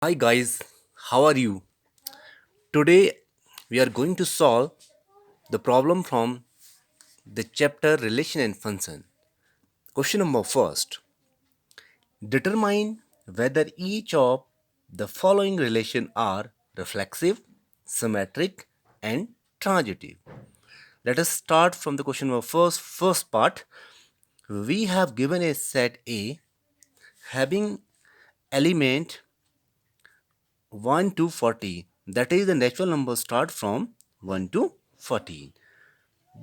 Hi guys, how are you? Today we are going to solve the problem from the chapter Relation and Function. Question number first. Determine whether each of the following relation are reflexive, symmetric and transitive. Let us start from the question number first part. We have given a set A having element 1 to 40, that is the natural number start from 1 to 14.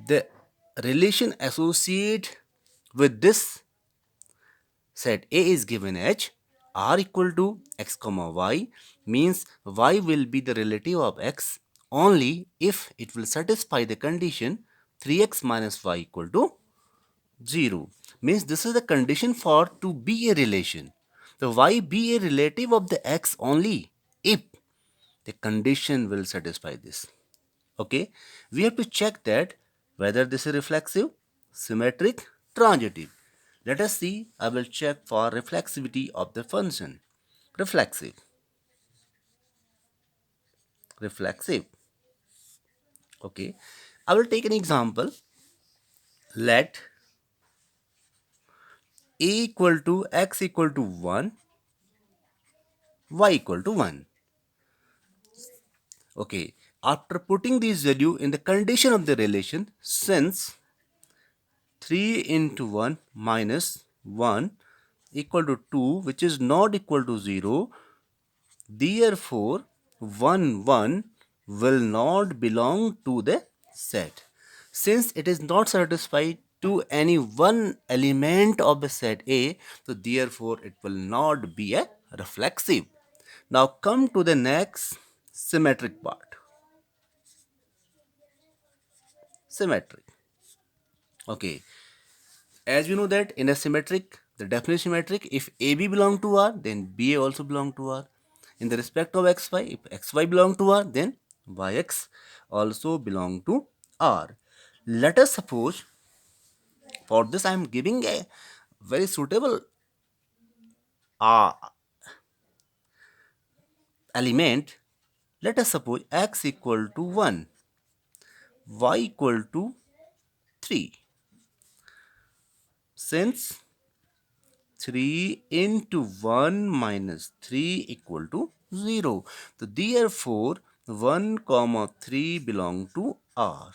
The relation associated with this set A is given as r equal to x comma y, means y will be the relative of x only if it will satisfy the condition 3x minus y equal to 0. Means this is the condition for to be a relation. The y be a relative of the x only if the condition will satisfy this. Okay, we have to check that whether this is reflexive, symmetric, transitive. Let us see. I will check for reflexivity of the function. Reflexive. Reflexive. Okay, I will take an example. Let a equal to x equal to 1, y equal to 1. Okay, after putting this value in the condition of the relation, since 3 into 1 minus 1 equal to 2, which is not equal to 0, therefore 1 1 will not belong to the set. Since it is not satisfied to any one element of the set A, so therefore it will not be a reflexive. Now come to the next symmetric part. Symmetric. Okay, as we know that in a symmetric, the definition symmetric, if AB belong to R, then BA also belong to R. In the respect of XY, if XY belong to R, then YX also belong to R. Let us suppose, for this I am giving a very suitable uh, element. Let us suppose X equal to 1, Y equal to 3. Since 3 into 1 minus 3 equal to 0. So therefore 1 comma 3 belong to R.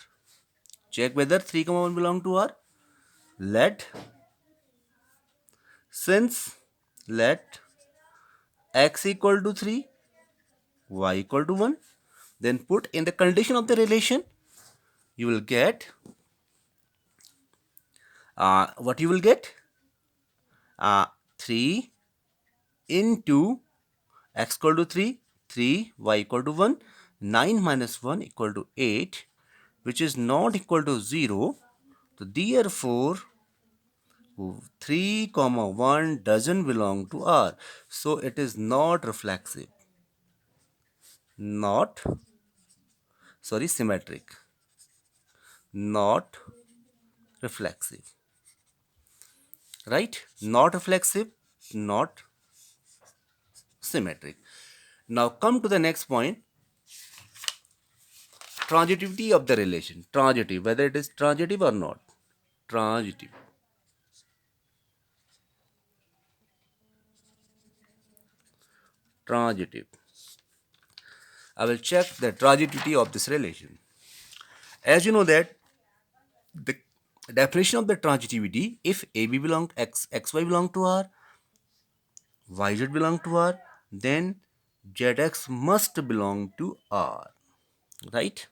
Check whether 3 comma 1 belong to R. Let since let x equal to 3, y equal to 1, then put in the condition of the relation, you will get what you will get 3 into x equal to 3, 3, y equal to 1, 9 minus 1 equal to 8, which is not equal to 0. So therefore 3 comma 1 doesn't belong to R. So it is not reflexive. Not, sorry, symmetric. Not reflexive. Right? Not reflexive, not symmetric. Now come to the next point. Transitivity of the relation. Transitive, whether it is transitive or not. Transitive. Transitive. I will check the transitivity of this relation. As you know that the definition of the transitivity, if AB belong X, XY belong to R, YZ belong to R, then ZX must belong to R. Right?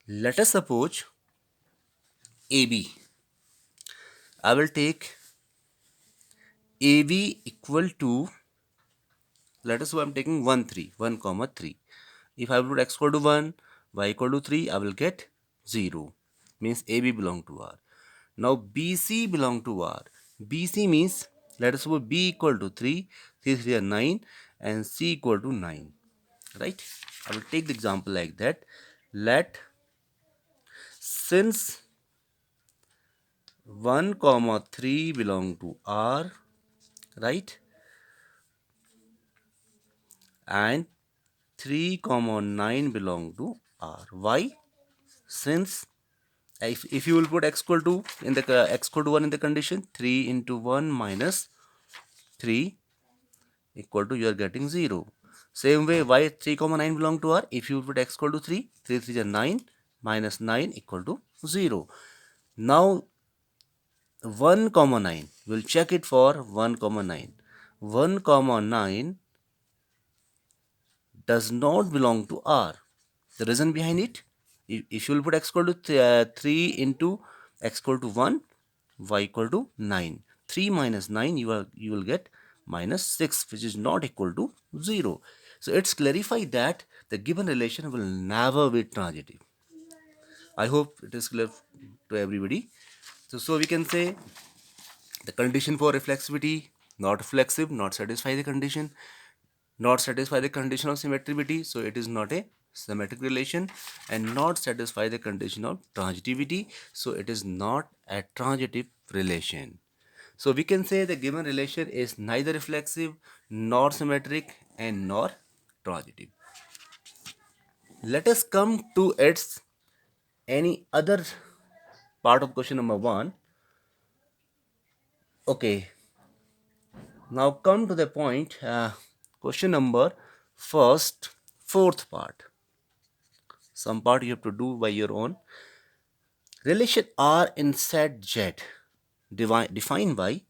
Let us suppose AB. I will take AB equal to, let us say I'm taking 1 3, 1 comma 3. If I put x equal to 1, y equal to 3, I will get 0. Means AB belong to R. Now BC belong to R. BC means, let us suppose B equal to 3, 3 3 are 9 and C equal to 9. Right? I will take the example like that. Let since 1 comma 3 belong to R, right? and 3 comma 9 belong to R. Why? Since if you will put x equal to in the x equal to 1 in the condition, 3 into 1 minus 3 equal to, you are getting 0. Same way, why 3 comma 9 belong to R? If you put x equal to 3, 3 3 is 9 minus 9 equal to 0. Now 1 comma 9, we'll check it for 1 comma 9. 1 comma 9 does not belong to R. The reason behind it, if you will put x equal to 3 into x equal to 1, y equal to 9. 3 minus 9, you will get minus 6, which is not equal to 0. So it's clarified that the given relation will never be transitive. I hope it is clear to everybody. So we can say the condition for reflexivity, not reflexive, not satisfy the condition, not satisfy the condition of symmetricity, so it is not a symmetric relation, and not satisfy the condition of transitivity, so it is not a transitive relation. So we can say the given relation is neither reflexive nor symmetric and nor transitive. Let us come to its any other part of question number 1. Okay, now come to the point, question number first, fourth part. Some part you have to do by your own. Relation R in set Z defined by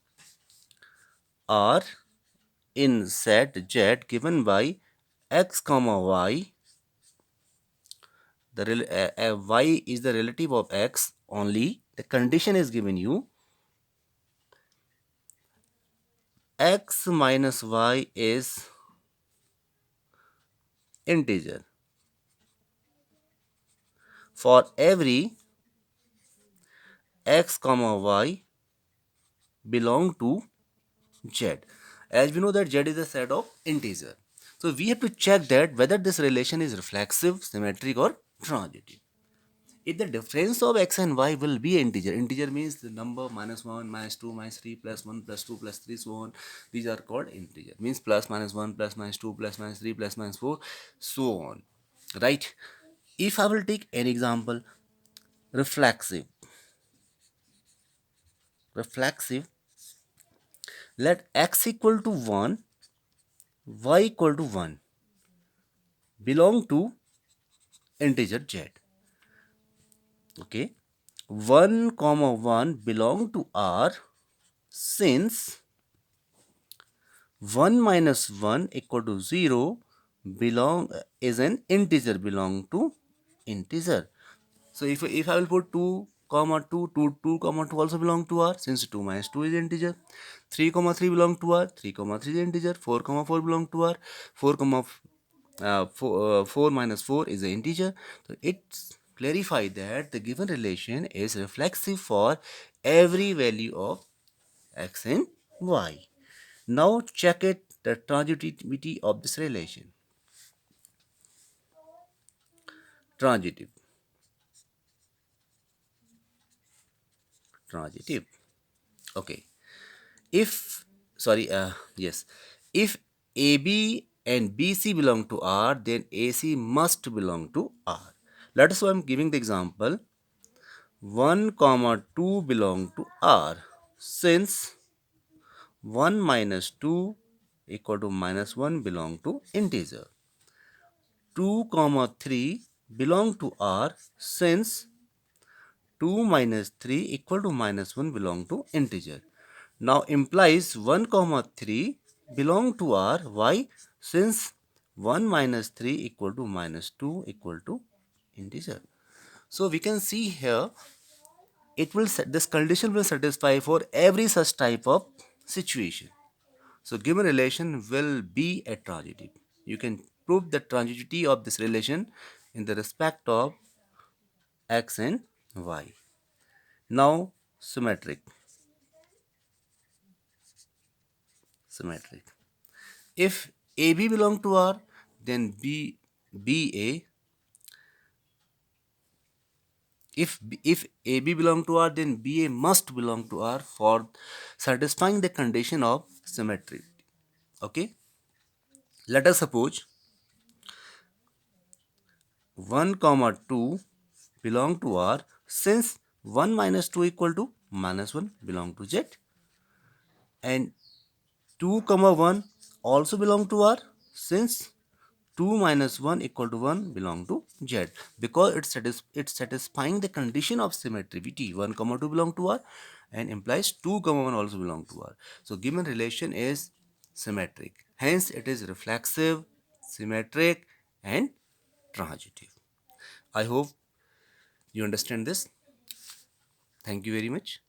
R in set Z given by x comma y. Y is the relative of x only. The condition is given you x minus y is integer for every x comma y belong to Z. As we know that Z is a set of integer. So we have to check that whether this relation is reflexive, symmetric or transitive. If the difference of x and y will be integer means the number minus 1, minus 2, minus 3, plus 1, plus 2, plus 3, so on. These are called integer. Means plus minus 1, plus minus 2, plus minus 3, plus minus 4, so on. Right? If I will take an example, reflexive. Reflexive, let x equal to 1, y equal to 1 belong to integer z. Okay, 1 comma 1 belong to R since 1 minus 1 equal to 0 is an integer belong to integer. So if I will put 2 comma 2, 2 comma 2 also belong to R since 2 minus 2 is integer. 3 comma 3 belong to R, 3 comma 3 is integer. 4 comma 4 belong to R, 4 comma 4 minus 4 is an integer. So it's clarify that the given relation is reflexive for every value of x and y. Now check it the transitivity of this relation. Transitive. Transitive. Okay. If sorry, yes. If AB and BC belong to R, then AC must belong to R. Let us say I'm giving the example 1 comma 2 belong to R since 1 minus 2 equal to minus 1 belong to integer. 2 comma 3 belong to R since 2 minus 3 equal to minus 1 belong to integer. Now implies 1 comma 3 belong to R. Why? Since 1 minus 3 equal to minus 2 equal to integer. So we can see here this condition will satisfy for every such type of situation. So given relation will be a transitive. You can prove the transitivity of this relation in the respect of x and y. Now symmetric. Symmetric. If AB belong to R, then BA. If AB belong to R, then BA must belong to R for satisfying the condition of symmetry. Okay. Let us suppose 1 comma 2 belong to R, since 1 minus 2 equal to minus 1 belong to Z, and 2 comma 1 also belong to R, since 2 minus 1 equal to 1 belong to Z, because it's satisfying the condition of symmetricity. 1 comma 2 belong to R and implies 2 comma 1 also belong to R. So given relation is symmetric, hence it is reflexive, symmetric and transitive. I hope you understand this. Thank you very much.